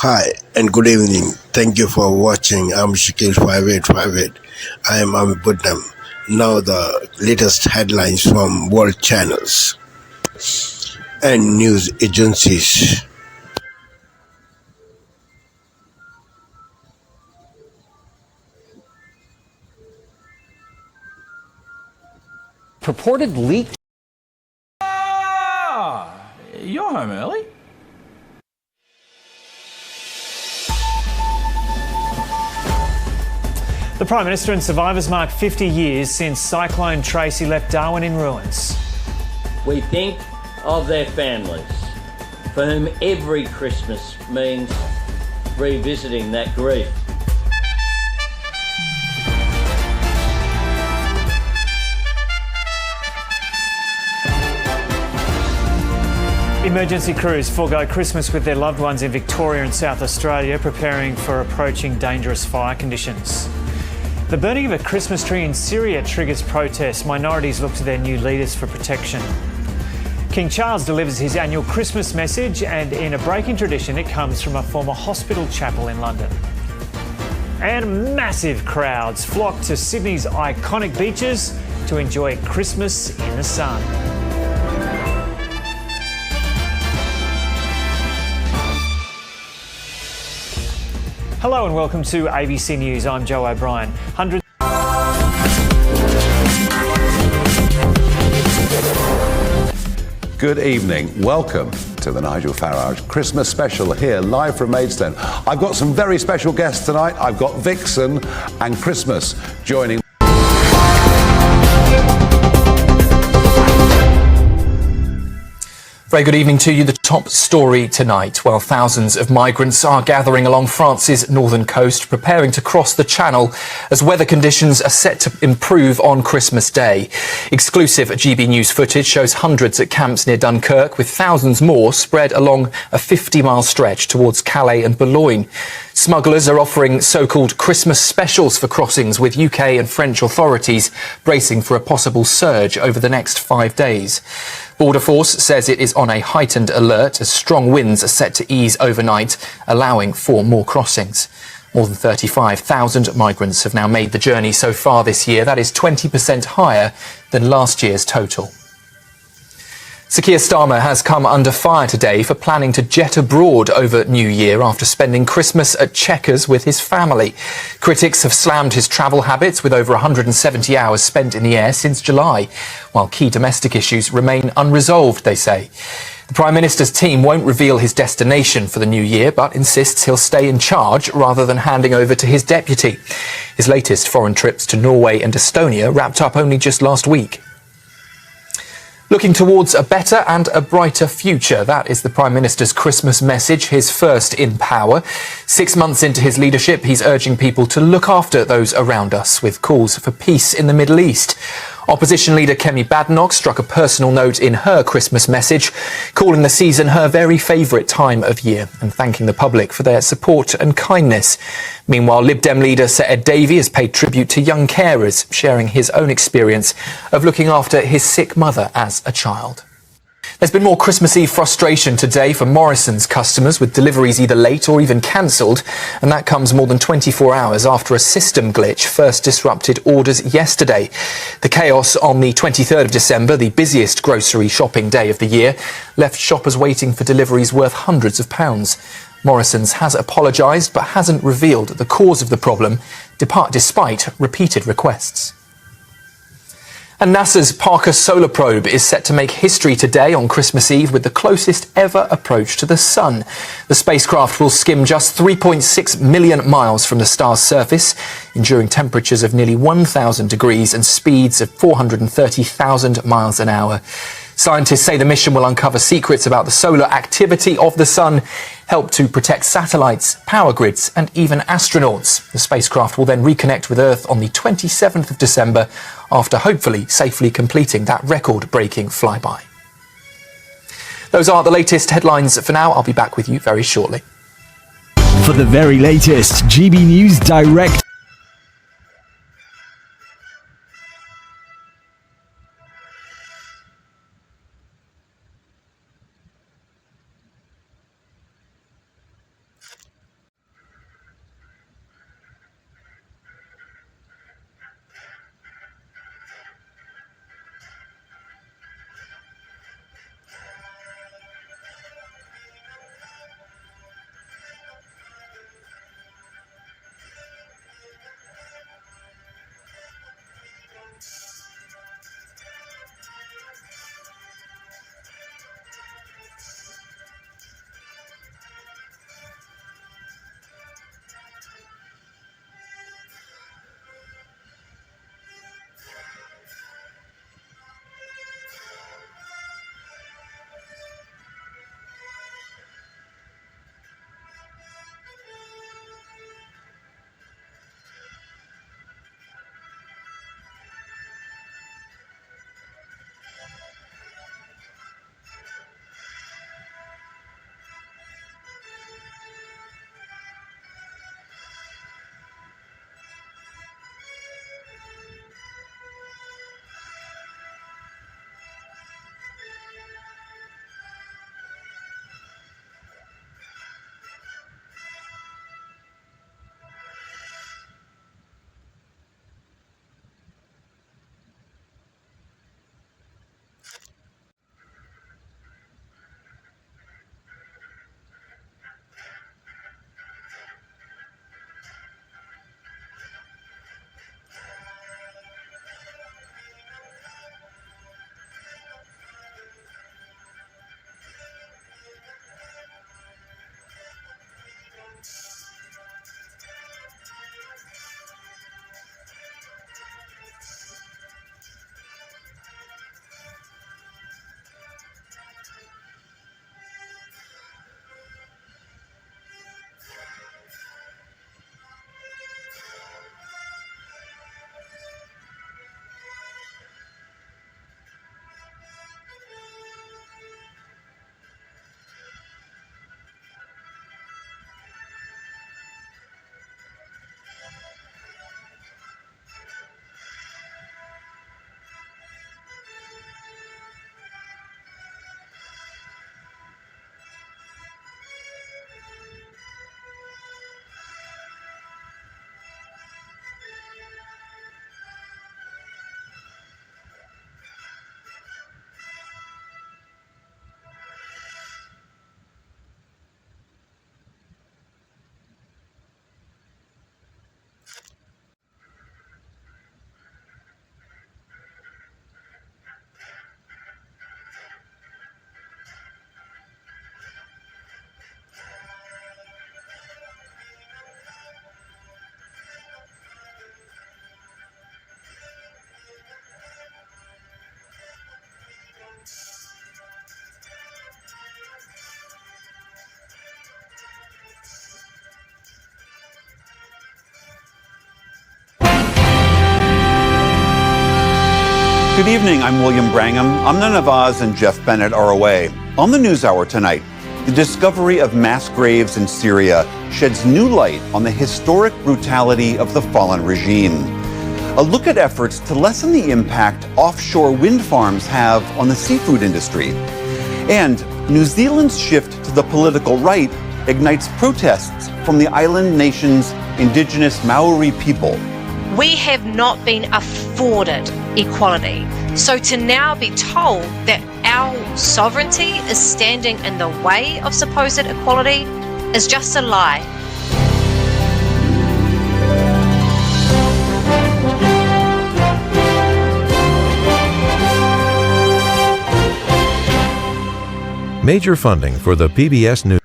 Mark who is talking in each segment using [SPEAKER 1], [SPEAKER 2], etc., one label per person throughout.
[SPEAKER 1] Hi and good evening. Thank you for watching. I'm Shakil 5858. I am Buddham. Now the latest headlines from world channels and news agencies.
[SPEAKER 2] Purported leaked.
[SPEAKER 3] You're home early.
[SPEAKER 4] The Prime Minister and survivors mark 50 years since Cyclone Tracy left Darwin in ruins.
[SPEAKER 5] We think of their families, for whom every Christmas means revisiting that grief.
[SPEAKER 4] Emergency crews forego Christmas with their loved ones in Victoria and South Australia, preparing for approaching dangerous fire conditions. The burning of a Christmas tree in Syria triggers protests. Minorities look to their new leaders for protection. King Charles delivers his annual Christmas message, and in a breaking tradition, it comes from a former hospital chapel in London. And massive crowds flock to Sydney's iconic beaches to enjoy Christmas in the sun. Hello and welcome to ABC News. I'm Joe O'Brien.
[SPEAKER 6] Good evening. Welcome to the Nigel Farage Christmas special here live from Maidstone. I've got some very special guests tonight. I've got Vixen and Christmas joining.
[SPEAKER 7] Very good evening to you. The top story tonight. Well, thousands of migrants are gathering along France's northern coast, preparing to cross the Channel as weather conditions are set to improve on Christmas Day. Exclusive GB News footage shows hundreds at camps near Dunkirk, with thousands more spread along a 50-mile stretch towards Calais and Boulogne. Smugglers are offering so-called Christmas specials for crossings, with UK and French authorities bracing for a possible surge over the next 5 days. Border Force says it is on a heightened alert as strong winds are set to ease overnight, allowing for more crossings. More than 35,000 migrants have now made the journey so far this year. That is 20% higher than last year's total. Sir Keir Starmer has come under fire today for planning to jet abroad over New Year after spending Christmas at Chequers with his family. Critics have slammed his travel habits, with over 170 hours spent in the air since July, while key domestic issues remain unresolved, they say. The Prime Minister's team won't reveal his destination for the new year, but insists he'll stay in charge rather than handing over to his deputy. His latest foreign trips to Norway and Estonia wrapped up only just last week. Looking towards a better and a brighter future. That is the Prime Minister's Christmas message, his first in power. 6 months into his leadership, he's urging people to look after those around us, with calls for peace in the Middle East. Opposition leader Kemi Badenoch struck a personal note in her Christmas message, calling the season her very favourite time of year and thanking the public for their support and kindness. Meanwhile, Lib Dem leader Sir Ed Davey has paid tribute to young carers, sharing his own experience of looking after his sick mother as a child. There's been more Christmas Eve frustration today for Morrison's customers, with deliveries either late or even cancelled, and that comes more than 24 hours after a system glitch first disrupted orders yesterday. The chaos on the 23rd of December, the busiest grocery shopping day of the year, left shoppers waiting for deliveries worth hundreds of pounds. Morrison's has apologised but hasn't revealed the cause of the problem, despite repeated requests. And NASA's Parker Solar Probe is set to make history today on Christmas Eve with the closest ever approach to the Sun. The spacecraft will skim just 3.6 million miles from the star's surface, enduring temperatures of nearly 1,000 degrees and speeds of 430,000 miles an hour. Scientists say the mission will uncover secrets about the solar activity of the Sun, help to protect satellites, power grids and even astronauts. The spacecraft will then reconnect with Earth on the 27th of December after hopefully safely completing that record-breaking flyby. Those are the latest headlines for now. I'll be back with you very shortly.
[SPEAKER 8] For the very latest GB News Direct.
[SPEAKER 2] Good evening, I'm William Brangham. Amna Nawaz and Jeff Bennett are away. On the NewsHour tonight, the discovery of mass graves in Syria sheds new light on the historic brutality of the fallen regime. A look at efforts to lessen the impact offshore wind farms have on the seafood industry. And New Zealand's shift to the political right ignites protests from the island nation's indigenous Maori people.
[SPEAKER 9] We have not been afforded equality. So to now be told that our sovereignty is standing in the way of supposed equality is just a lie.
[SPEAKER 10] Major funding for the PBS News.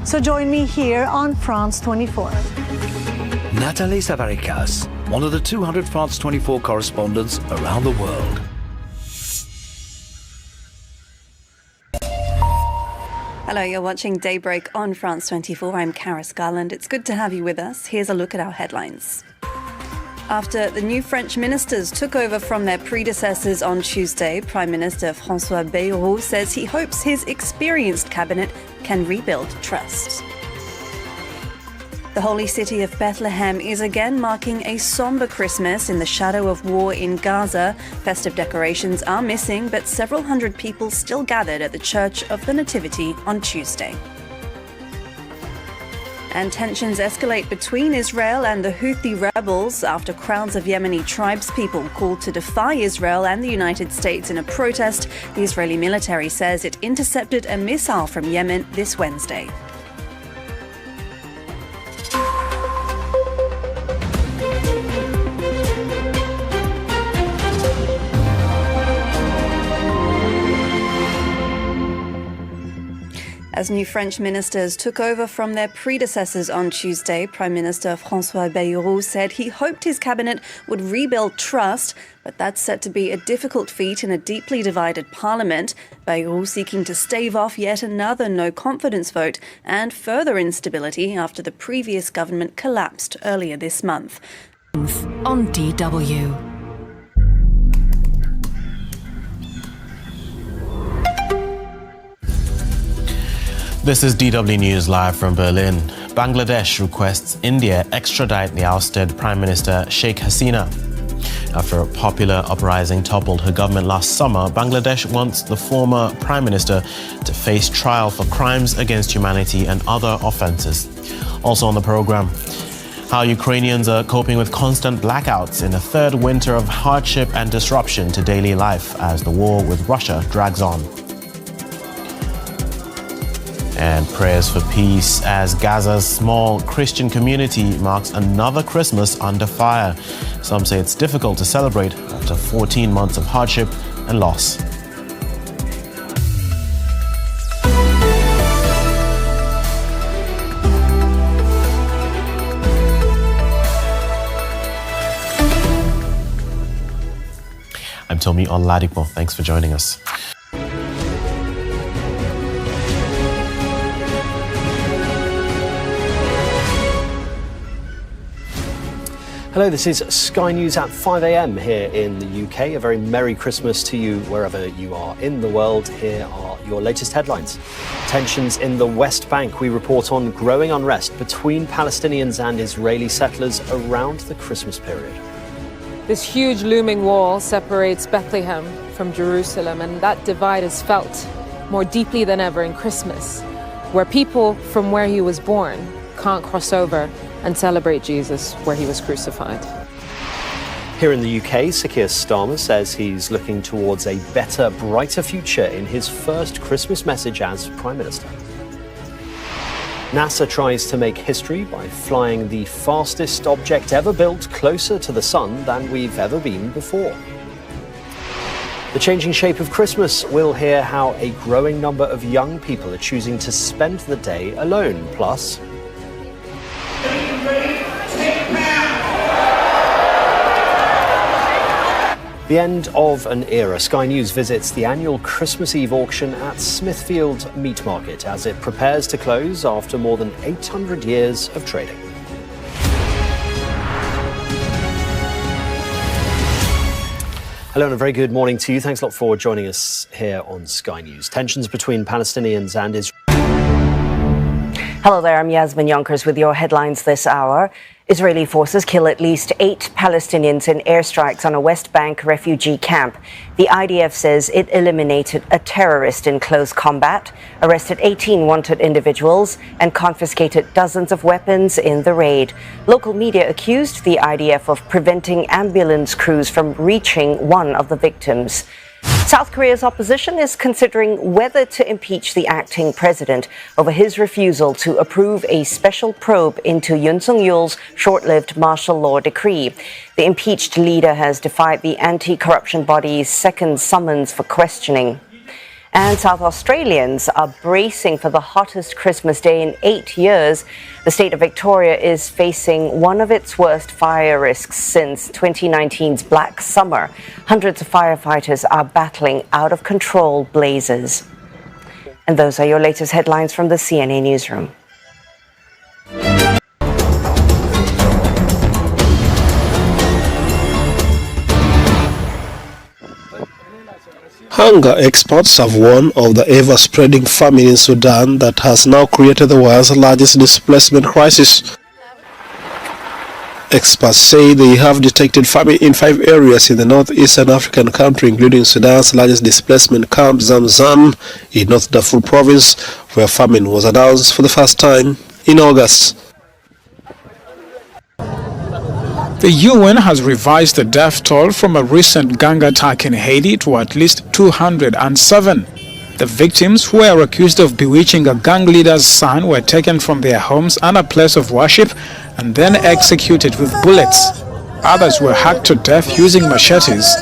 [SPEAKER 11] So join me here on France 24.
[SPEAKER 8] Nathalie Savaricas, one of the 200 France 24 correspondents around the world.
[SPEAKER 12] Hello, you're watching Daybreak on France 24. I'm Karis Garland. It's good to have you with us. Here's a look at our headlines. After the new French ministers took over from their predecessors on Tuesday, Prime Minister François Bayrou says he hopes his experienced cabinet can rebuild trust. The holy city of Bethlehem is again marking a somber Christmas in the shadow of war in Gaza. Festive decorations are missing, but several hundred people still gathered at the Church of the Nativity on Tuesday. And tensions escalate between Israel and the Houthi rebels after crowds of Yemeni tribespeople called to defy Israel and the United States in a protest. The Israeli military says it intercepted a missile from Yemen this Wednesday. As new French ministers took over from their predecessors on Tuesday, Prime Minister François Bayrou said he hoped his cabinet would rebuild trust, but that's set to be a difficult feat in a deeply divided parliament. Bayrou seeking to stave off yet another no-confidence vote and further instability after the previous government collapsed earlier this month.
[SPEAKER 13] On DW.
[SPEAKER 14] This is DW News live from Berlin. Bangladesh requests India extradite the ousted Prime Minister Sheikh Hasina. After a popular uprising toppled her government last summer, Bangladesh wants the former Prime Minister to face trial for crimes against humanity and other offences. Also on the programme, how Ukrainians are coping with constant blackouts in a third winter of hardship and disruption to daily life as the war with Russia drags on. And prayers for peace as Gaza's small Christian community marks another Christmas under fire. Some say it's difficult to celebrate after 14 months of hardship and loss. I'm Tomi Oladipo. Thanks for joining us.
[SPEAKER 15] Hello, this is Sky News at 5 a.m. here in the UK. A very Merry Christmas to you wherever you are in the world. Here are your latest headlines. Tensions in the West Bank. We report on growing unrest between Palestinians and Israeli settlers around the Christmas period.
[SPEAKER 16] This huge looming wall separates Bethlehem from Jerusalem, and that divide is felt more deeply than ever in Christmas, where people from where he was born can't cross over and celebrate Jesus where he was crucified.
[SPEAKER 15] Here in the UK, Sir Keir Starmer says he's looking towards a better, brighter future in his first Christmas message as Prime Minister. NASA tries to make history by flying the fastest object ever built closer to the sun than we've ever been before. The changing shape of Christmas, we'll hear how a growing number of young people are choosing to spend the day alone. Plus, the end of an era. Sky News visits the annual Christmas Eve auction at Smithfield Meat Market as it prepares to close after more than 800 years of trading. Hello and a very good morning to you. Thanks a lot for joining us here on Sky News. Tensions between Palestinians and Israel.
[SPEAKER 17] Hello there, I'm Yasmin Yonkers with your headlines this hour. Israeli forces kill at least 8 Palestinians in airstrikes on a West Bank refugee camp. The IDF says it eliminated a terrorist in close combat, arrested 18 wanted individuals, and confiscated dozens of weapons in the raid. Local media accused the IDF of preventing ambulance crews from reaching one of the victims. South Korea's opposition is considering whether to impeach the acting president over his refusal to approve a special probe into Yoon Suk-yeol's short-lived martial law decree. The impeached leader has defied the anti-corruption body's second summons for questioning. And South Australians are bracing for the hottest Christmas day in 8 years. The state of Victoria is facing one of its worst fire risks since 2019's Black Summer. Hundreds of firefighters are battling out-of-control blazes. And those are your latest headlines from the CNA Newsroom.
[SPEAKER 18] Hunger experts have warned of the ever-spreading famine in Sudan that has now created the world's largest displacement crisis. Experts say they have detected famine in 5 areas in the northeastern African country, including Sudan's largest displacement camp, Zamzam, in North Darfur province, where famine was announced for the first time in August.
[SPEAKER 19] The UN has revised the death toll from a recent gang attack in Haiti to at least 207. The victims, who were accused of bewitching a gang leader's son, were taken from their homes and a place of worship and then executed with bullets. Others were hacked to death using machetes.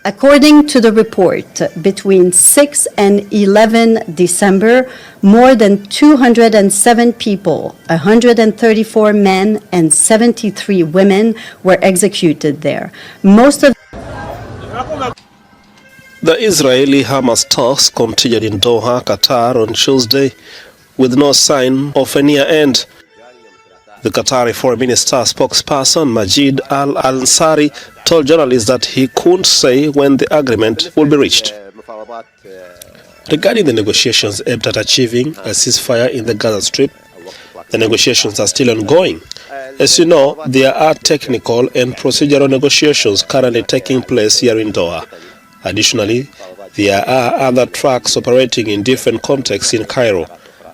[SPEAKER 20] According to the report, between 6 and 11 December, more than 207 people, 134 men and 73 women were executed there. Most of
[SPEAKER 18] The Israeli-Hamas talks continued in Doha, Qatar on Tuesday with no sign of a near end. The Qatari Foreign Minister spokesperson Majid Al-Ansari told journalists that he couldn't say when the agreement will be reached. Regarding the negotiations aimed at achieving a ceasefire in the Gaza Strip, the negotiations are still ongoing. As you know, there are technical and procedural negotiations currently taking place here in Doha. Additionally, there are other tracks operating in different contexts in Cairo.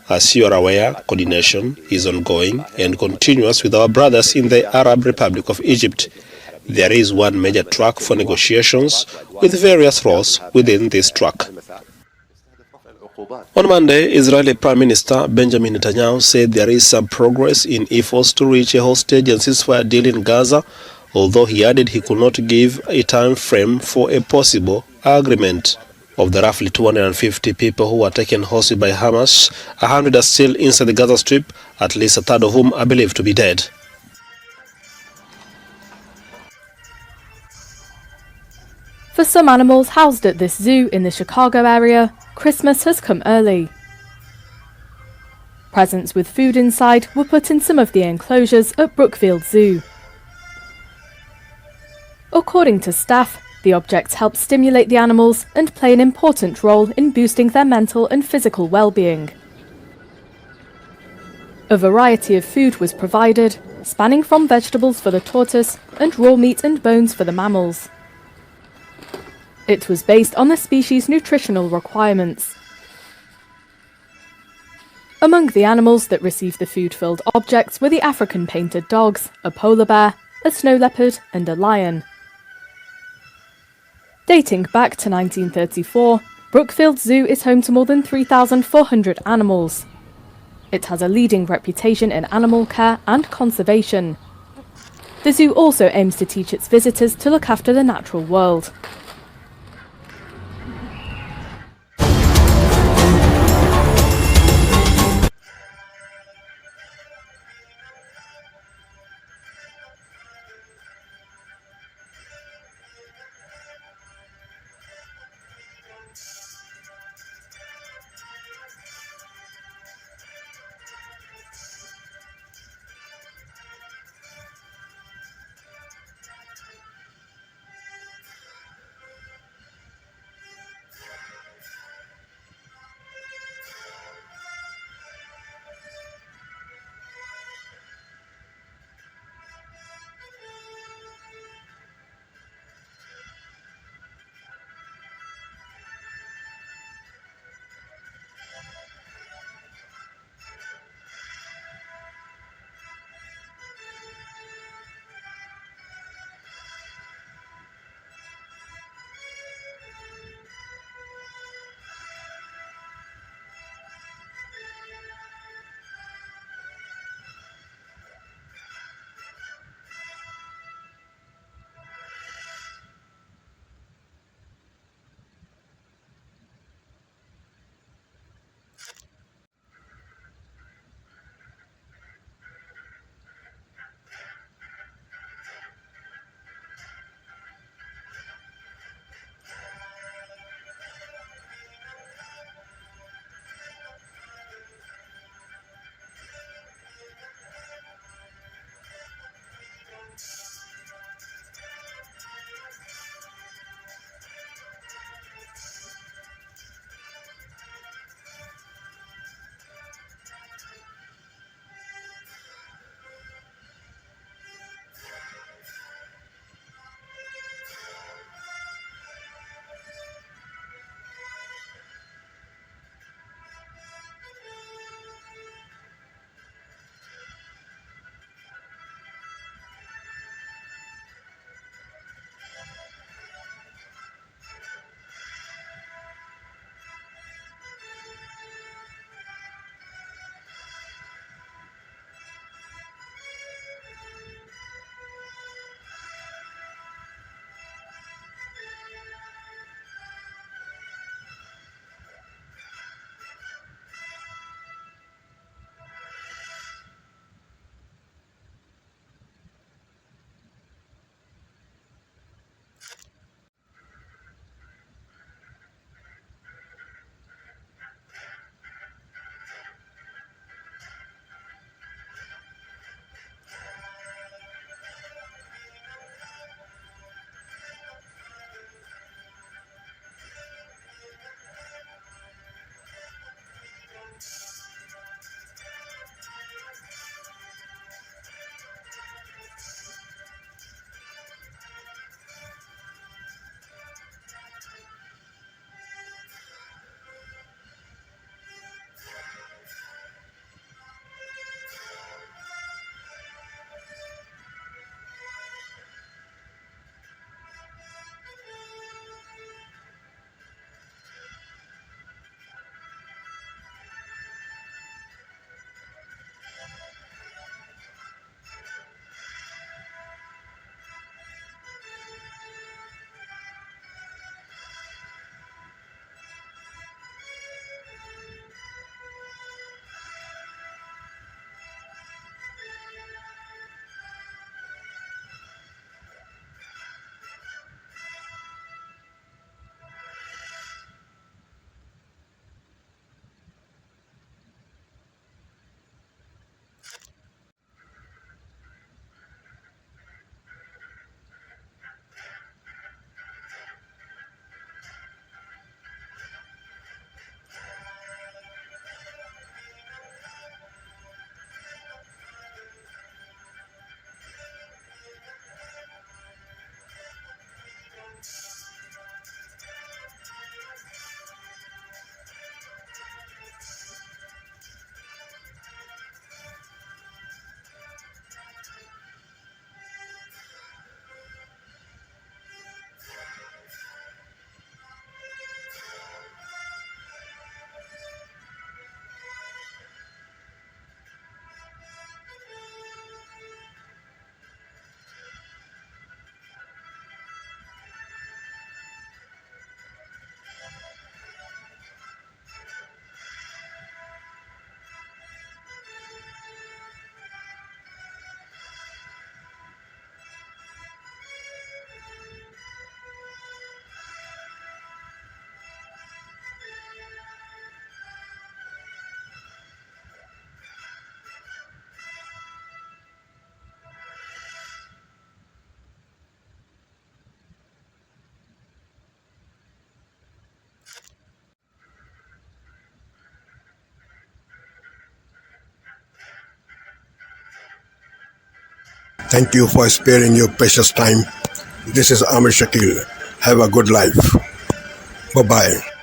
[SPEAKER 18] As you are aware, coordination is ongoing and continuous with our brothers in the Arab Republic of Egypt. There is one major track for negotiations with various roles within this track. On Monday, Israeli Prime Minister Benjamin Netanyahu said there is some progress in efforts to reach a hostage and ceasefire deal in Gaza, although he added he could not give a time frame for a possible agreement. Of the roughly 250 people who were taken hostage by Hamas, 100 are still inside the Gaza Strip, at least a third of whom are believed to be dead.
[SPEAKER 21] For some animals housed at this zoo in the Chicago area, Christmas has come early. Presents with food inside were put in some of the enclosures at Brookfield Zoo. According to staff, the objects help stimulate the animals and play an important role in boosting their mental and physical well-being. A variety of food was provided, spanning from vegetables for the tortoise and raw meat and bones for the mammals. It was based on the species' nutritional requirements. Among the animals that received the food-filled objects were the African painted dogs, a polar bear, a snow leopard and a lion. Dating back to 1934, Brookfield Zoo is home to more than 3,400 animals. It has a leading reputation in animal care and conservation. The zoo also aims to teach its visitors to look after the natural world.
[SPEAKER 1] Thank you for sparing your precious time. This is Amir Shakil. Have a good life. Bye-bye.